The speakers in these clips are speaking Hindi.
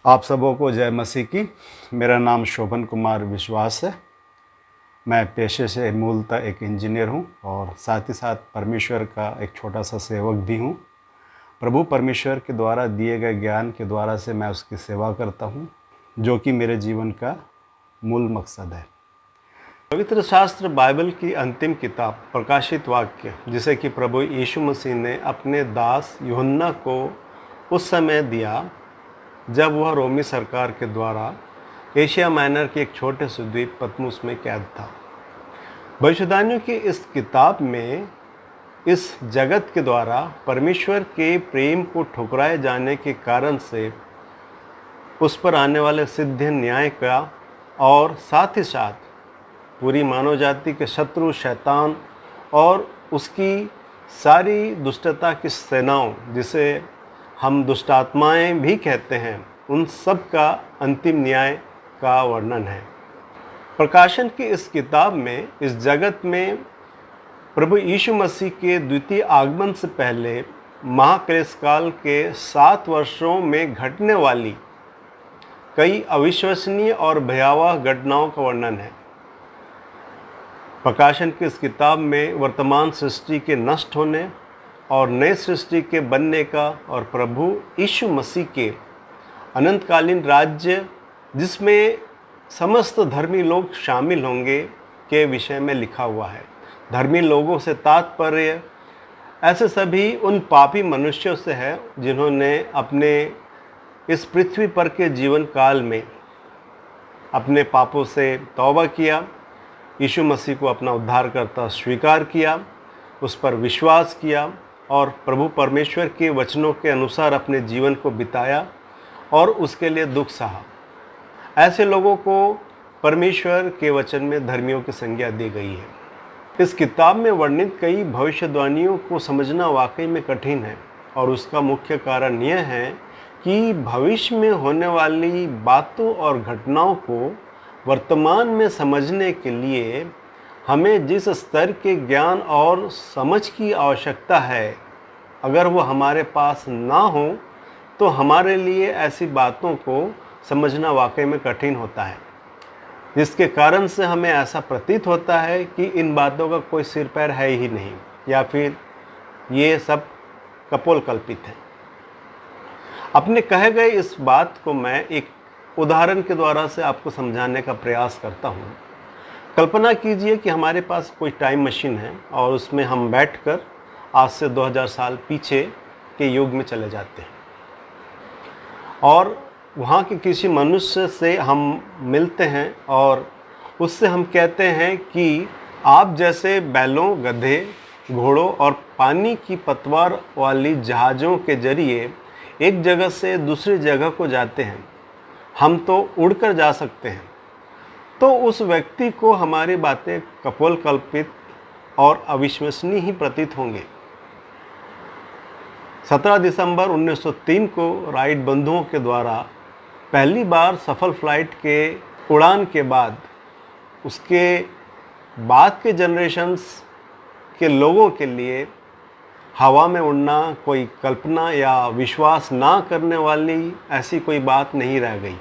आप सबों को जय मसीह की। मेरा नाम शोभन कुमार विश्वास है। मैं पेशे से मूलतः एक इंजीनियर हूं और साथ ही साथ परमेश्वर का एक छोटा सा सेवक भी हूं। प्रभु परमेश्वर के द्वारा दिए गए ज्ञान के द्वारा से मैं उसकी सेवा करता हूं, जो कि मेरे जीवन का मूल मकसद है। पवित्र शास्त्र बाइबल की अंतिम किताब प्रकाशित वाक्य, जिसे कि प्रभु यीशु मसीह ने अपने दास यूहन्ना को उस समय दिया जब वह रोमी सरकार के द्वारा एशिया माइनर के एक छोटे से द्वीप पतमुस में कैद था। भविष्यवाणियों की इस किताब में इस जगत के द्वारा परमेश्वर के प्रेम को ठुकराए जाने के कारण से उस पर आने वाले सिद्ध न्याय का और साथ ही साथ पूरी मानव जाति के शत्रु शैतान और उसकी सारी दुष्टता की सेनाओं, जिसे हम दुष्ट आत्माएं भी कहते हैं, उन सब का अंतिम न्याय का वर्णन है। प्रकाशन की इस किताब में इस जगत में प्रभु यीशु मसीह के द्वितीय आगमन से पहले महाक्लेश काल के 7 वर्षों में घटने वाली कई अविश्वसनीय और भयावह घटनाओं का वर्णन है। प्रकाशन की इस किताब में वर्तमान सृष्टि के नष्ट होने और नए सृष्टि के बनने का और प्रभु यीशु मसीह के अनंतकालीन राज्य, जिसमें समस्त धर्मी लोग शामिल होंगे, के विषय में लिखा हुआ है। धर्मी लोगों से तात्पर्य ऐसे सभी उन पापी मनुष्यों से है जिन्होंने अपने इस पृथ्वी पर के जीवन काल में अपने पापों से तौबा किया, यीशु मसीह को अपना उद्धारकर्ता स्वीकार किया, उस पर विश्वास किया और प्रभु परमेश्वर के वचनों के अनुसार अपने जीवन को बिताया और उसके लिए दुख सहा। ऐसे लोगों को परमेश्वर के वचन में धर्मियों की संज्ञा दी गई है। इस किताब में वर्णित कई भविष्यवाणियों को समझना वाकई में कठिन है और उसका मुख्य कारण यह है कि भविष्य में होने वाली बातों और घटनाओं को वर्तमान में समझने के लिए हमें जिस स्तर के ज्ञान और समझ की आवश्यकता है, अगर वो हमारे पास ना हो तो हमारे लिए ऐसी बातों को समझना वाकई में कठिन होता है, जिसके कारण से हमें ऐसा प्रतीत होता है कि इन बातों का कोई सिर पैर है ही नहीं, या फिर ये सब कपोल कल्पित है। अपने कहे गए इस बात को मैं एक उदाहरण के द्वारा से आपको समझाने का प्रयास करता हूँ। कल्पना कीजिए कि हमारे पास कोई टाइम मशीन है और उसमें हम बैठकर आज से 2000 साल पीछे के युग में चले जाते हैं और वहाँ के किसी मनुष्य से हम मिलते हैं और उससे हम कहते हैं कि आप जैसे बैलों, गधे, घोड़ों और पानी की पतवार वाली जहाज़ों के जरिए एक जगह से दूसरी जगह को जाते हैं, हम तो उड़कर जा सकते हैं। तो उस व्यक्ति को हमारी बातें कपोल कल्पित और अविश्वसनीय ही प्रतीत होंगे। 17 दिसंबर 1903 को राइट बंधुओं के द्वारा पहली बार सफल फ्लाइट के उड़ान के बाद उसके बाद के जनरेशन्स के लोगों के लिए हवा में उड़ना कोई कल्पना या विश्वास ना करने वाली ऐसी कोई बात नहीं रह गई।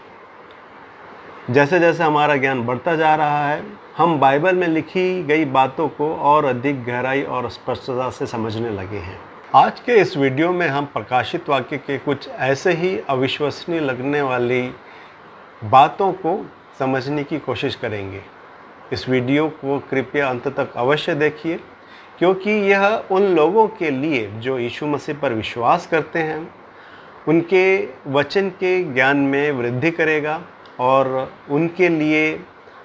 जैसे जैसे हमारा ज्ञान बढ़ता जा रहा है, हम बाइबल में लिखी गई बातों को और अधिक गहराई और स्पष्टता से समझने लगे हैं। आज के इस वीडियो में हम प्रकाशित वाक्य के कुछ ऐसे ही अविश्वसनीय लगने वाली बातों को समझने की कोशिश करेंगे। इस वीडियो को कृपया अंत तक अवश्य देखिए, क्योंकि यह उन लोगों के लिए जो यीशु मसीह पर विश्वास करते हैं, उनके वचन के ज्ञान में वृद्धि करेगा और उनके लिए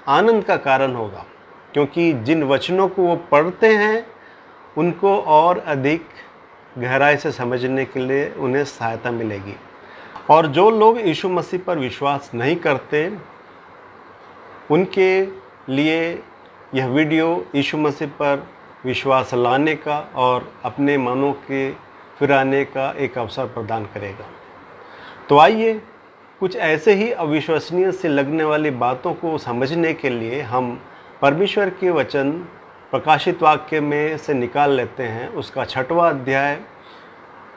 आनंद का कारण होगा, क्योंकि जिन वचनों को वो पढ़ते हैं उनको और अधिक गहराई से समझने के लिए उन्हें सहायता मिलेगी। और जो लोग यीशु मसीह पर विश्वास नहीं करते, उनके लिए यह वीडियो यीशु मसीह पर विश्वास लाने का और अपने मनों के फिराने का एक अवसर प्रदान करेगा। तो आइए कुछ ऐसे ही अविश्वसनीय से लगने वाली बातों को समझने के लिए हम परमेश्वर के वचन प्रकाशित वाक्य में से निकाल लेते हैं, उसका 6वां अध्याय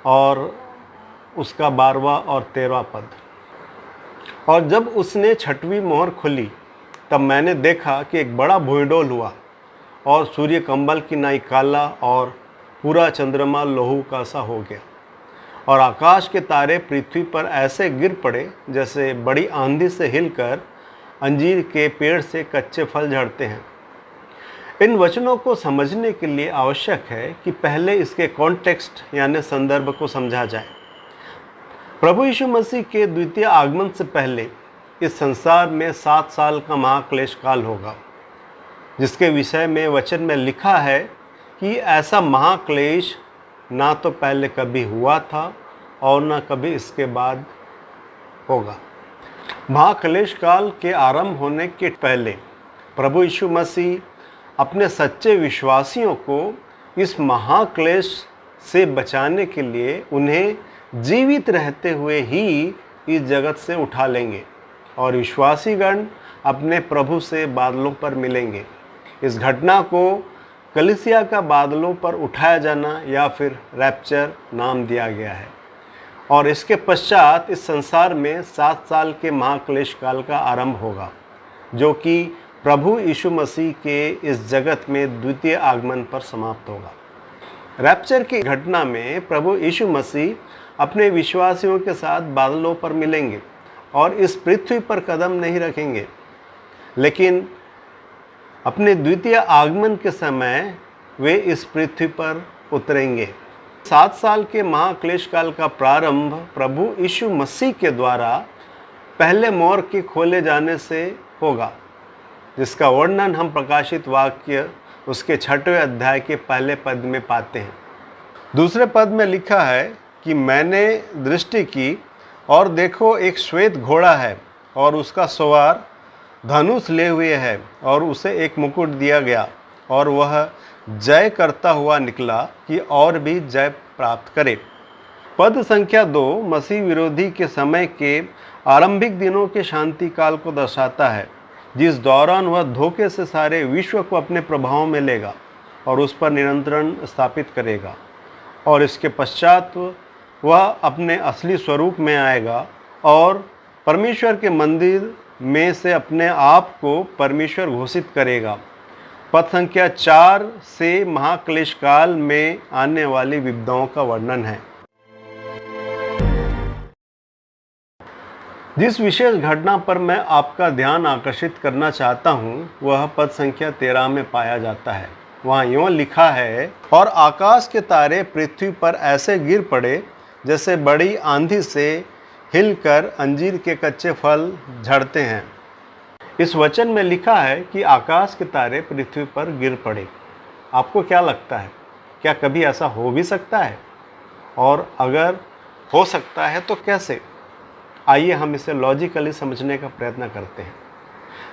और उसका 12वां और 13वां पद। और जब उसने छठवीं मोहर खुली तब मैंने देखा कि एक बड़ा भूइंडोल हुआ और सूर्य कंबल की नाई काला और पूरा चंद्रमा लोहू का सा हो गया और आकाश के तारे पृथ्वी पर ऐसे गिर पड़े जैसे बड़ी आंधी से हिलकर अंजीर के पेड़ से कच्चे फल झड़ते हैं। इन वचनों को समझने के लिए आवश्यक है कि पहले इसके कॉन्टेक्स्ट यानी संदर्भ को समझा जाए। प्रभु यीशु मसीह के द्वितीय आगमन से पहले इस संसार में 7 साल का महाक्लेश काल होगा, जिसके विषय में वचन में लिखा है कि ऐसा महाक्लेश ना तो पहले कभी हुआ था और ना कभी इसके बाद होगा। महाक्लेश काल के आरंभ होने के पहले प्रभु यीशु मसीह अपने सच्चे विश्वासियों को इस महाक्लेश से बचाने के लिए उन्हें जीवित रहते हुए ही इस जगत से उठा लेंगे और विश्वासीगण अपने प्रभु से बादलों पर मिलेंगे। इस घटना को कलीसिया का बादलों पर उठाया जाना या फिर रैप्चर नाम दिया गया है और इसके पश्चात इस संसार में 7 साल के महाक्लेश काल का आरंभ होगा, जो कि प्रभु यीशु मसीह के इस जगत में द्वितीय आगमन पर समाप्त होगा। रैप्चर की घटना में प्रभु यीशु मसीह अपने विश्वासियों के साथ बादलों पर मिलेंगे और इस पृथ्वी पर कदम नहीं रखेंगे, लेकिन अपने द्वितीय आगमन के समय वे इस पृथ्वी पर उतरेंगे। 7 साल के महाक्लेश काल का प्रारंभ प्रभु यीशु मसीह के द्वारा पहले मोहर के खोले जाने से होगा, जिसका वर्णन हम प्रकाशित वाक्य उसके 6वें अध्याय के पहले पद में पाते हैं। दूसरे पद में लिखा है कि मैंने दृष्टि की और देखो एक श्वेत घोड़ा है और उसका सवार धनुष लिए हुए है और उसे एक मुकुट दिया गया और वह जय करता हुआ निकला कि और भी जय प्राप्त करे। पद संख्या 2 मसीह विरोधी के समय के आरंभिक दिनों के शांति काल को दर्शाता है, जिस दौरान वह धोखे से सारे विश्व को अपने प्रभाव में लेगा और उस पर नियंत्रण स्थापित करेगा और इसके पश्चात वह अपने असली स्वरूप में आएगा और परमेश्वर के मंदिर में से अपने आप को परमेश्वर घोषित करेगा। पद संख्या 4 से महाक्लेश काल में आने वाली विपदाओं का वर्णन है। जिस विशेष घटना पर मैं आपका ध्यान आकर्षित करना चाहता हूँ वह पद संख्या 13 में पाया जाता है। वहाँ यूँ लिखा है, और आकाश के तारे पृथ्वी पर ऐसे गिर पड़े जैसे बड़ी आंधी से हिलकर अंजीर के कच्चे फल झड़ते हैं। इस वचन में लिखा है कि आकाश के तारे पृथ्वी पर गिर पड़े। आपको क्या लगता है, क्या कभी ऐसा हो भी सकता है? और अगर हो सकता है तो कैसे? आइए हम इसे लॉजिकली समझने का प्रयत्न करते हैं।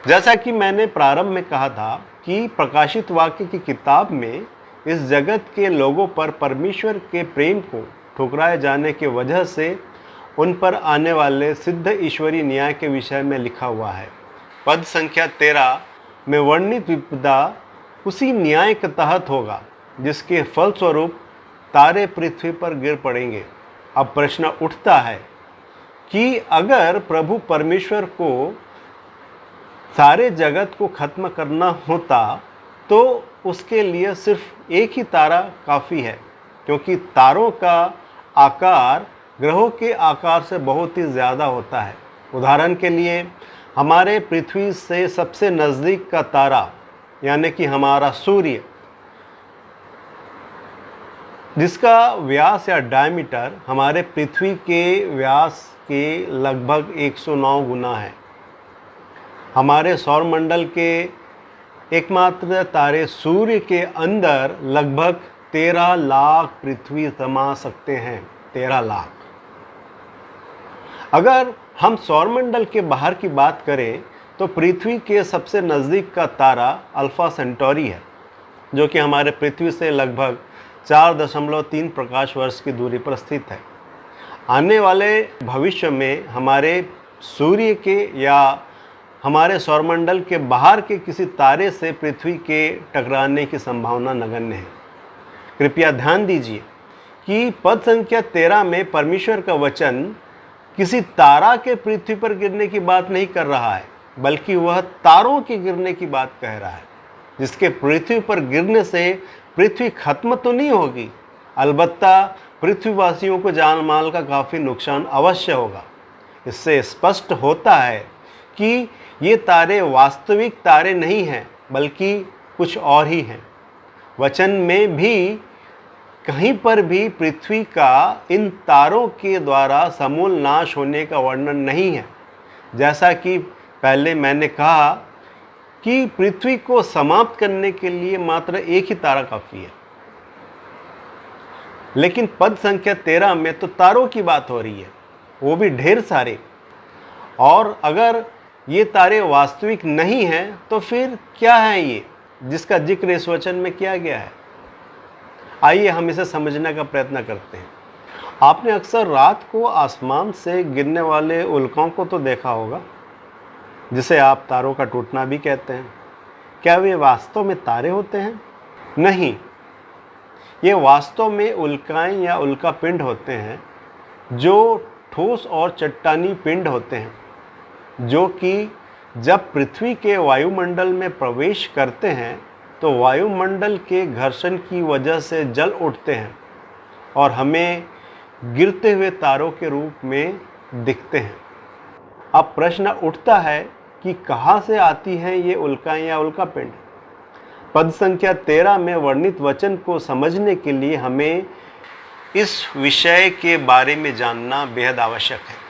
जैसा कि मैंने प्रारंभ में कहा था कि प्रकाशित वाक्य की किताब में इस जगत के लोगों पर परमेश्वर के प्रेम को ठुकराए जाने की वजह से उन पर आने वाले सिद्ध ईश्वरीय न्याय के विषय में लिखा हुआ है। पद संख्या 13 में वर्णित विपदा उसी न्याय के तहत होगा जिसके फलस्वरूप तारे पृथ्वी पर गिर पड़ेंगे। अब प्रश्न उठता है कि अगर प्रभु परमेश्वर को सारे जगत को खत्म करना होता तो उसके लिए सिर्फ एक ही तारा काफ़ी है, क्योंकि तारों का आकार ग्रहों के आकार से बहुत ही ज़्यादा होता है। उदाहरण के लिए हमारे पृथ्वी से सबसे नज़दीक का तारा यानी कि हमारा सूर्य, जिसका व्यास या डायमीटर हमारे पृथ्वी के व्यास के लगभग 109 गुना है। हमारे सौरमंडल के एकमात्र तारे सूर्य के अंदर लगभग 13 लाख पृथ्वी समा सकते हैं। 13 लाख। अगर हम सौरमंडल के बाहर की बात करें तो पृथ्वी के सबसे नज़दीक का तारा अल्फा सेंटोरी है, जो कि हमारे पृथ्वी से लगभग 4.3 प्रकाश वर्ष की दूरी पर स्थित है। आने वाले भविष्य में हमारे सूर्य के या हमारे सौरमंडल के बाहर के किसी तारे से पृथ्वी के टकराने की संभावना नगण्य है। कृपया ध्यान दीजिए कि पद संख्या 13 में परमेश्वर का वचन किसी तारा के पृथ्वी पर गिरने की बात नहीं कर रहा है, बल्कि वह तारों के गिरने की बात कह रहा है, जिसके पृथ्वी पर गिरने से पृथ्वी खत्म तो नहीं होगी, अलबत्ता पृथ्वीवासियों को जान माल का काफ़ी नुकसान अवश्य होगा। इससे स्पष्ट होता है कि ये तारे वास्तविक तारे नहीं हैं, बल्कि कुछ और ही हैं। वचन में भी कहीं पर भी पृथ्वी का इन तारों के द्वारा समूल नाश होने का वर्णन नहीं है। जैसा कि पहले मैंने कहा कि पृथ्वी को समाप्त करने के लिए मात्र एक ही तारा काफ़ी है, लेकिन पद संख्या 13 में तो तारों की बात हो रही है, वो भी ढेर सारे। और अगर ये तारे वास्तविक नहीं हैं तो फिर क्या है ये जिसका जिक्र इस वचन में किया गया है? आइए हम इसे समझने का प्रयत्न करते हैं। आपने अक्सर रात को आसमान से गिरने वाले उल्काओं को तो देखा होगा, जिसे आप तारों का टूटना भी कहते हैं। क्या वे वास्तव में तारे होते हैं? नहीं, ये वास्तव में उल्काएं या उल्का पिंड होते हैं, जो ठोस और चट्टानी पिंड होते हैं, जो कि जब पृथ्वी के वायुमंडल में प्रवेश करते हैं तो वायुमंडल के घर्षण की वजह से जल उठते हैं और हमें गिरते हुए तारों के रूप में दिखते हैं। अब प्रश्न उठता है कि कहाँ से आती हैं ये उल्काएं या उल्कापिंड? पद संख्या 13 में वर्णित वचन को समझने के लिए हमें इस विषय के बारे में जानना बेहद आवश्यक है।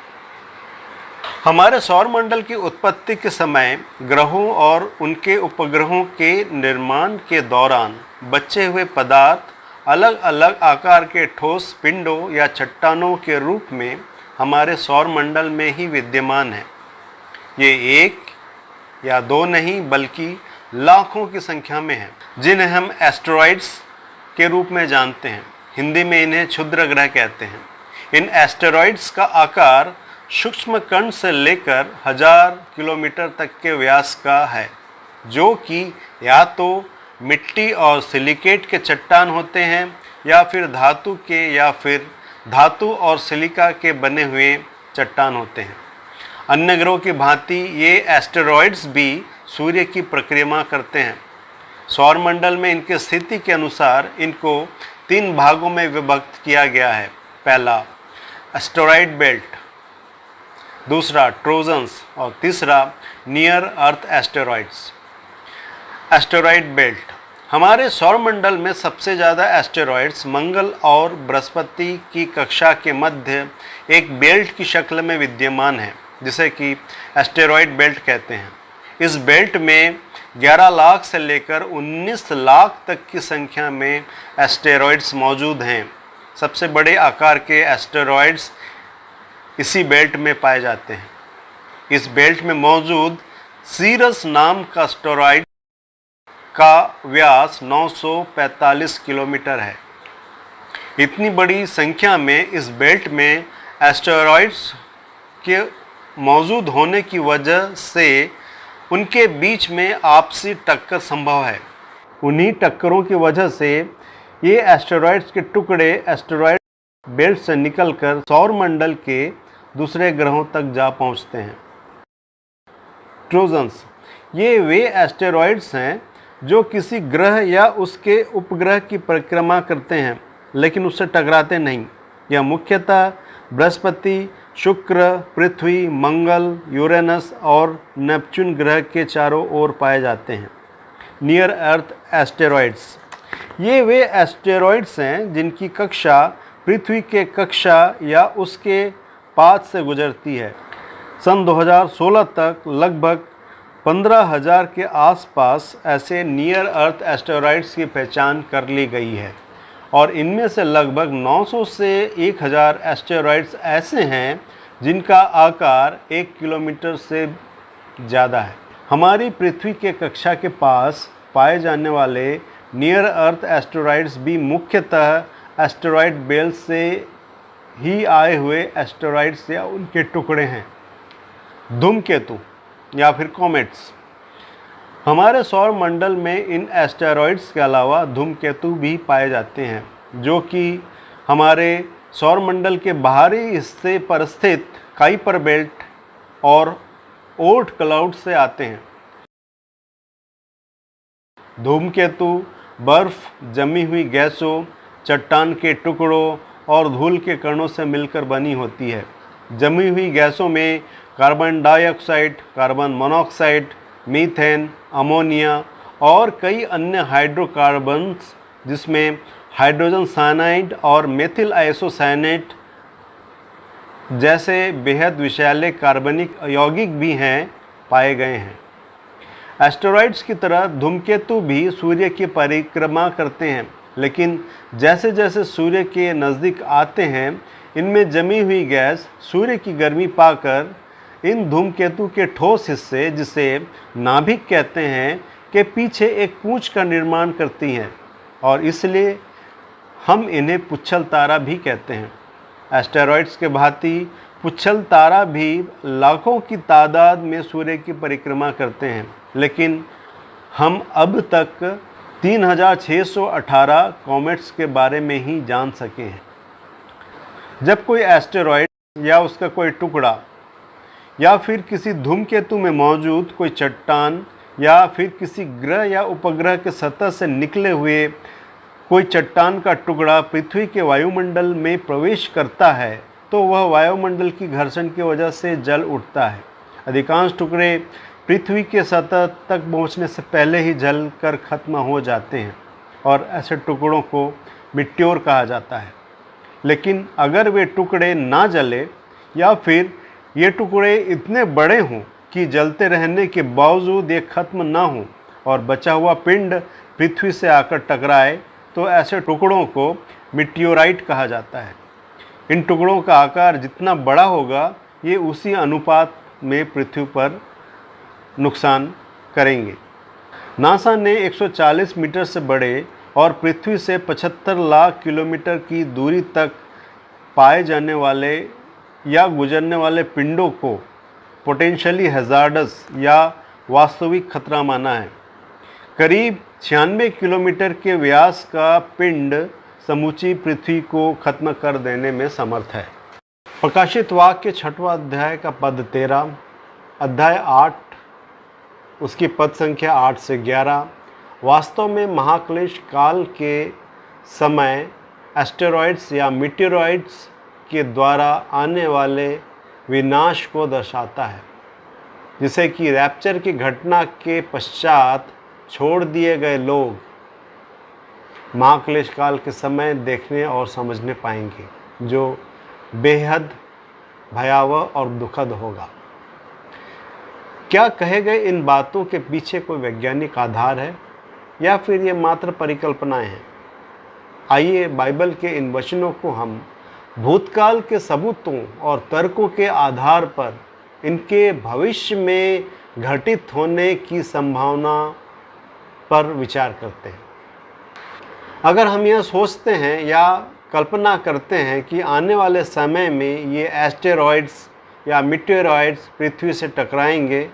हमारे सौरमंडल की उत्पत्ति के समय ग्रहों और उनके उपग्रहों के निर्माण के दौरान बचे हुए पदार्थ अलग अलग आकार के ठोस पिंडों या चट्टानों के रूप में हमारे सौरमंडल में ही विद्यमान हैं। ये एक या दो नहीं बल्कि लाखों की संख्या में हैं, जिन्हें हम एस्टेरॉइड्स के रूप में जानते हैं। हिंदी में इन्हें क्षुद्र ग्रह कहते हैं। इन एस्टेरॉइड्स का आकार सूक्ष्म कण से लेकर 1000 किलोमीटर तक के व्यास का है, जो कि या तो मिट्टी और सिलिकेट के चट्टान होते हैं या फिर धातु के या फिर धातु और सिलिका के बने हुए चट्टान होते हैं। अन्य ग्रहों की भांति ये एस्टेरॉइड्स भी सूर्य की परिक्रमा करते हैं। सौरमंडल में इनकी स्थिति के अनुसार इनको 3 भागों में विभक्त किया गया है। पहला एस्टेरॉइड बेल्ट, दूसरा ट्रोजन्स और तीसरा नियर अर्थ एस्टेरॉइड्स। Asteroid belt. हमारे सौरमंडल में सबसे ज़्यादा एस्टेरॉइड्स मंगल और बृहस्पति की कक्षा के मध्य एक बेल्ट की शक्ल में विद्यमान है, जिसे कि एस्टेरॉइड बेल्ट कहते हैं। इस बेल्ट में 11 लाख से लेकर 19 लाख तक की संख्या में एस्टेरॉइड्स मौजूद हैं। सबसे बड़े आकार के एस्टेरॉइड्स इसी बेल्ट में पाए जाते हैं। इस बेल्ट में मौजूद सीरस नाम का एस्टेरॉइड का व्यास 945 किलोमीटर है। इतनी बड़ी संख्या में इस बेल्ट में एस्टेरॉइड्स के मौजूद होने की वजह से उनके बीच में आपसी टक्कर संभव है। उन्हीं टक्करों की वजह से ये एस्टेरॉइड्स के टुकड़े एस्टेरॉइड बेल्ट से निकलकर सौरमंडल के दूसरे ग्रहों तक जा पहुंचते हैं। ट्रोजन्स। ये वे एस्टेरॉइड्स हैं जो किसी ग्रह या उसके उपग्रह की परिक्रमा करते हैं, लेकिन उससे टकराते नहीं। यह मुख्यतः बृहस्पति, शुक्र, पृथ्वी, मंगल, यूरेनस और नेपच्यून ग्रह के चारों ओर पाए जाते हैं। नियर अर्थ एस्टेरॉइड्स। ये वे एस्टेरॉइड्स हैं जिनकी कक्षा पृथ्वी के कक्षा या उसके पाथ से गुजरती है। सन 2016 तक लगभग 15,000 के आसपास ऐसे नियर अर्थ एस्टेरॉइड्स की पहचान कर ली गई है और इनमें से लगभग 900 से 1000 एस्टेरॉइड्स ऐसे हैं जिनका आकार 1 किलोमीटर से ज़्यादा है। हमारी पृथ्वी के कक्षा के पास पाए जाने वाले नियर अर्थ एस्टेरॉइड्स भी मुख्यतः एस्टेरॉइड बेल्ट से ही आए हुए एस्टेरॉइड्स या उनके टुकड़े हैं। धूमकेतु या फिर कॉमेट्स। हमारे सौर मंडल में इन एस्टेरॉइड्स के अलावा धूमकेतु भी पाए जाते हैं, जो कि हमारे सौरमंडल के बाहरी हिस्से पर स्थित काइपर बेल्ट और ओर्ट क्लाउड से आते हैं। धूमकेतु बर्फ, जमी हुई गैसों, चट्टान के टुकड़ों और धूल के कणों से मिलकर बनी होती है। जमी हुई गैसों में carbon dioxide, carbon monoxide, methane, ammonia और कई अन्य हाइड्रोकार्बन्स जिसमें हाइड्रोजन साइनाइड और मेथिल आइसोसाइनेट जैसे बेहद विषैले कार्बनिक यौगिक भी हैं पाए गए हैं। एस्टेरॉइड्स की तरह धूमकेतु भी सूर्य की परिक्रमा करते हैं, लेकिन जैसे जैसे सूर्य के नज़दीक आते हैं इनमें जमी हुई गैस सूर्य की गर्मी पाकर इन धूमकेतु के ठोस हिस्से, जिसे नाभिक कहते हैं, के पीछे एक पूंछ का निर्माण करती हैं और इसलिए हम इन्हें पुच्छल तारा भी कहते हैं। एस्टेरॉइड्स के भांति पुच्छल तारा भी लाखों की तादाद में सूर्य की परिक्रमा करते हैं, लेकिन हम अब तक 3618 कॉमेट्स के बारे में ही जान सके हैं। जब कोई एस्टेरॉइड या उसका कोई टुकड़ा या फिर किसी धूमकेतु में मौजूद कोई चट्टान या फिर किसी ग्रह या उपग्रह के सतह से निकले हुए कोई चट्टान का टुकड़ा पृथ्वी के वायुमंडल में प्रवेश करता है तो वह वायुमंडल की घर्षण की वजह से जल उठता है। अधिकांश टुकड़े पृथ्वी के सतह तक पहुंचने से पहले ही जल कर खत्म हो जाते हैं और ऐसे टुकड़ों को मिट्योर कहा जाता है। लेकिन अगर वे टुकड़े ना जले या फिर ये टुकड़े इतने बड़े हों कि जलते रहने के बावजूद ये खत्म ना हो और बचा हुआ पिंड पृथ्वी से आकर टकराए तो ऐसे टुकड़ों को मिट्योराइट कहा जाता है। इन टुकड़ों का आकार जितना बड़ा होगा ये उसी अनुपात में पृथ्वी पर नुकसान करेंगे। नासा ने 140 मीटर से बड़े और पृथ्वी से 75 लाख किलोमीटर की दूरी तक पाए जाने वाले या गुजरने वाले पिंडों को पोटेंशियली हैजार्डस या वास्तविक खतरा माना है। करीब 96 किलोमीटर के व्यास का पिंड समूची पृथ्वी को खत्म कर देने में समर्थ है। प्रकाशित वाक्य 6वां अध्याय का पद 13, अध्याय 8 उसकी पद संख्या 8 से 11 वास्तव में महाक्लेश काल के समय एस्टेरॉइड्स या मीटेरॉइड्स के द्वारा आने वाले विनाश को दर्शाता है, जिसे कि रैप्चर की घटना के पश्चात छोड़ दिए गए लोग महाक्लेश काल के समय देखने और समझने पाएंगे, जो बेहद भयावह और दुखद होगा। क्या कहे गए इन बातों के पीछे कोई वैज्ञानिक आधार है या फिर ये मात्र परिकल्पनाएं हैं? आइए बाइबल के इन वचनों को हम भूतकाल के सबूतों और तर्कों के आधार पर इनके भविष्य में घटित होने की संभावना पर विचार करते हैं। अगर हम यह सोचते हैं या कल्पना करते हैं कि आने वाले समय में ये एस्टेरॉइड्स या मीटेरॉइड्स पृथ्वी से टकराएंगे,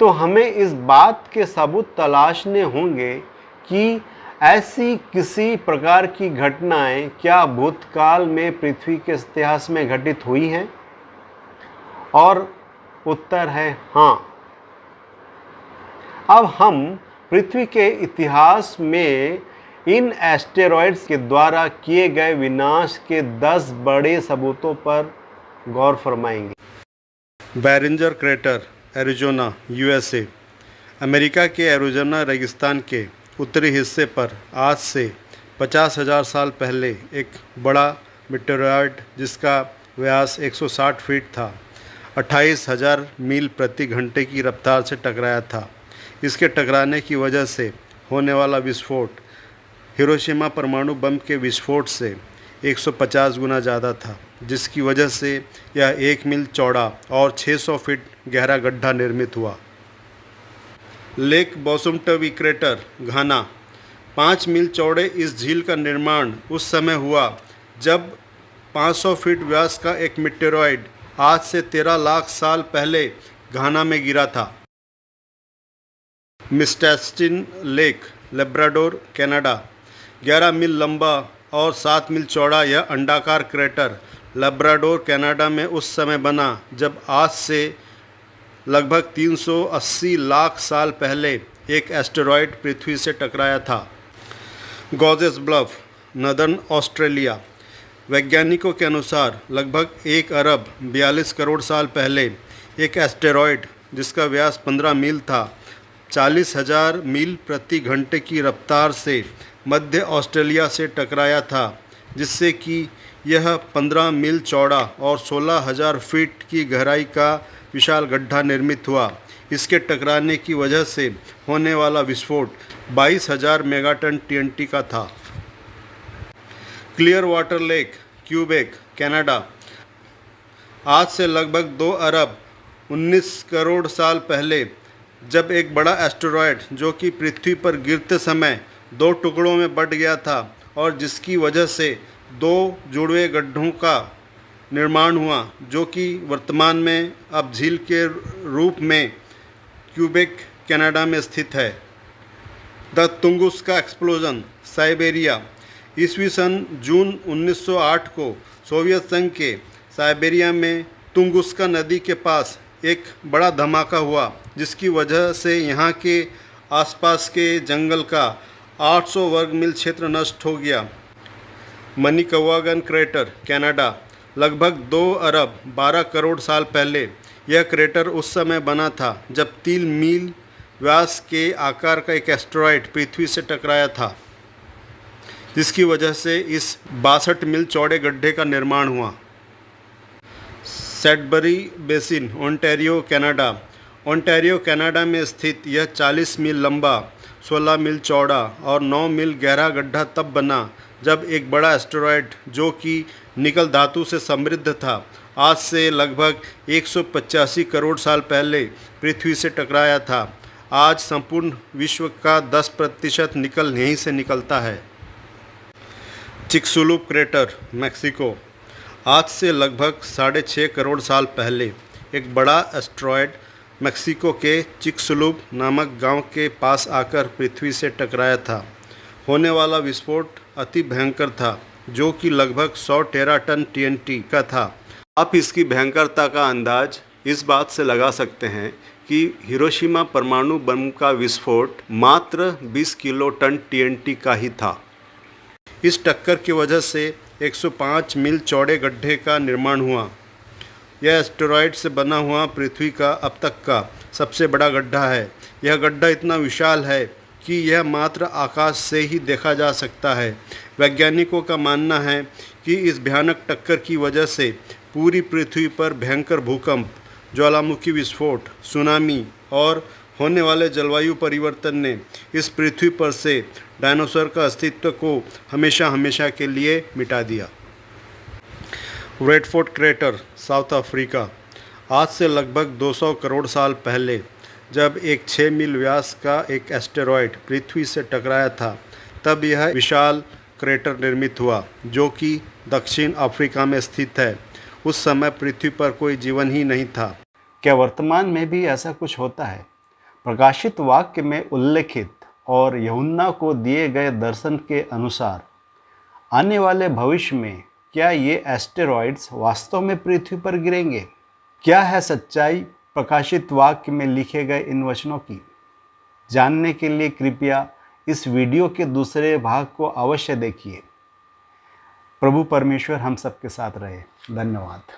तो हमें इस बात के सबूत तलाशने होंगे कि ऐसी किसी प्रकार की घटनाएं क्या भूतकाल में पृथ्वी के इतिहास में घटित हुई हैं? और उत्तर है हाँ। अब हम पृथ्वी के इतिहास में इन एस्टेरॉइड्स के द्वारा किए गए विनाश के 10 बड़े सबूतों पर गौर फरमाएंगे। बैरिंजर क्रेटर, एरिज़ोना, यूएसए। अमेरिका के एरिज़ोना रेगिस्तान के उत्तरी हिस्से पर आज से 50,000 साल पहले एक बड़ा मीटेरॉइड जिसका व्यास 160 फीट था 28,000 मील प्रति घंटे की रफ्तार से टकराया था। इसके टकराने की वजह से होने वाला विस्फोट हिरोशिमा परमाणु बम के विस्फोट से 150 गुना ज़्यादा था, जिसकी वजह से यह 1 मील चौड़ा और 600 फीट गहरा गड्ढा निर्मित हुआ। लेक बोसुमटवी क्रेटर, घाना। 5 मील चौड़े इस झील का निर्माण उस समय हुआ जब 500 फीट व्यास का एक मीटेरॉइड आज से 13 लाख साल पहले घाना में गिरा था। मिस्टेस्टिन लेक, लेब्राडोर, कनाडा। 11 मील लंबा और 7 मील चौड़ा यह अंडाकार क्रेटर लब्राडोर कनाडा में उस समय बना जब आज से लगभग 380 लाख साल पहले एक एस्टेरॉयड पृथ्वी से टकराया था। गॉजेस ब्लफ, नदर्न ऑस्ट्रेलिया। वैज्ञानिकों के अनुसार लगभग 1 अरब 42 करोड़ साल पहले एक एस्टेरॉयड जिसका व्यास 15 मील था 40,000 मील प्रति घंटे की रफ्तार से मध्य ऑस्ट्रेलिया से टकराया था, जिससे कि यह 15 मील चौड़ा और 16,000 फीट की गहराई का विशाल गड्ढा निर्मित हुआ। इसके टकराने की वजह से होने वाला विस्फोट 22,000 मेगाटन TNT का था। Clear water lake, Quebec, Canada. आज से लगभग 2 अरब 19 करोड़ साल पहले जब एक बड़ा एस्टेरॉयड जो कि पृथ्वी पर गिरते समय 2 टुकड़ों में बंट गया था और जिसकी वजह से 2 जुड़वे गड्ढों का निर्माण हुआ, जो कि वर्तमान में अब झील के रूप में क्यूबेक, कनाडा में स्थित है। The Tunguska explosion, Siberia. ईस्वी सन जून 1908 को सोवियत संघ के साइबेरिया में तुंगुस्का नदी के पास एक बड़ा धमाका हुआ, जिसकी वजह से यहाँ के आसपास के जंगल का 800 वर्ग मील क्षेत्र नष्ट हो गया। मनिकवागन क्रेटर, कनाडा। लगभग 2 अरब 12 करोड़ साल पहले यह क्रेटर उस समय बना था जब 3 मील व्यास के आकार का एक एस्टेरॉयड पृथ्वी से टकराया था, जिसकी वजह से इस 62 मील चौड़े गड्ढे का निर्माण हुआ। Sudbury basin, Ontario, Canada. Ontario, Canada में स्थित यह 40 मील लंबा, 16 मील चौड़ा और 9 मील गहरा गड्ढा तब बना जब एक बड़ा एस्टेरॉयड जो कि निकल धातु से समृद्ध था, आज से लगभग 185 करोड़ साल पहले पृथ्वी से टकराया था। आज संपूर्ण विश्व का 10% निकल यहीं से निकलता है। चिक्सुलुप क्रेटर, मैक्सिको। आज से लगभग 6.5 करोड़ साल पहले एक बड़ा एस्टेरॉयड मैक्सिको के चिक्सुलुप नामक गांव के पास आकर पृथ्वी से टकराया था। होने वाला विस्फोट अति भयंकर था, जो कि लगभग 100 टेराटन TNT का था। आप इसकी भयंकरता का अंदाज इस बात से लगा सकते हैं कि हिरोशिमा परमाणु बम का विस्फोट मात्र 20 किलोटन TNT का ही था। इस टक्कर की वजह से 105 मील चौड़े गड्ढे का निर्माण हुआ। यह एस्टेरॉयड से बना हुआ पृथ्वी का अब तक का सबसे बड़ा गड्ढा है। यह गड्ढा इतना विशाल है कि यह मात्र आकाश से ही देखा जा सकता है। वैज्ञानिकों का मानना है कि इस भयानक टक्कर की वजह से पूरी पृथ्वी पर भयंकर भूकंप, ज्वालामुखी विस्फोट, सुनामी और होने वाले जलवायु परिवर्तन ने इस पृथ्वी पर से डायनासोर का अस्तित्व को हमेशा हमेशा के लिए मिटा दिया। Red Fort crater, south Africa. आज से लगभग 200 करोड़ साल पहले जब एक 6 मील व्यास का एक एस्टेरॉयड पृथ्वी से टकराया था, तब यह विशाल क्रेटर निर्मित हुआ, जो कि दक्षिण अफ्रीका में स्थित है। उस समय पृथ्वी पर कोई जीवन ही नहीं था। क्या वर्तमान में भी ऐसा कुछ होता है? प्रकाशित वाक्य में उल्लेखित और यूहन्ना को दिए गए दर्शन के अनुसार आने वाले भविष्य में क्या ये एस्टेरॉयड्स वास्तव में पृथ्वी पर गिरेंगे? क्या है सच्चाई प्रकाशित वाक्य में लिखे गए इन वचनों की? जानने के लिए कृपया इस वीडियो के दूसरे भाग को अवश्य देखिए। प्रभु परमेश्वर हम सबके साथ रहे। धन्यवाद।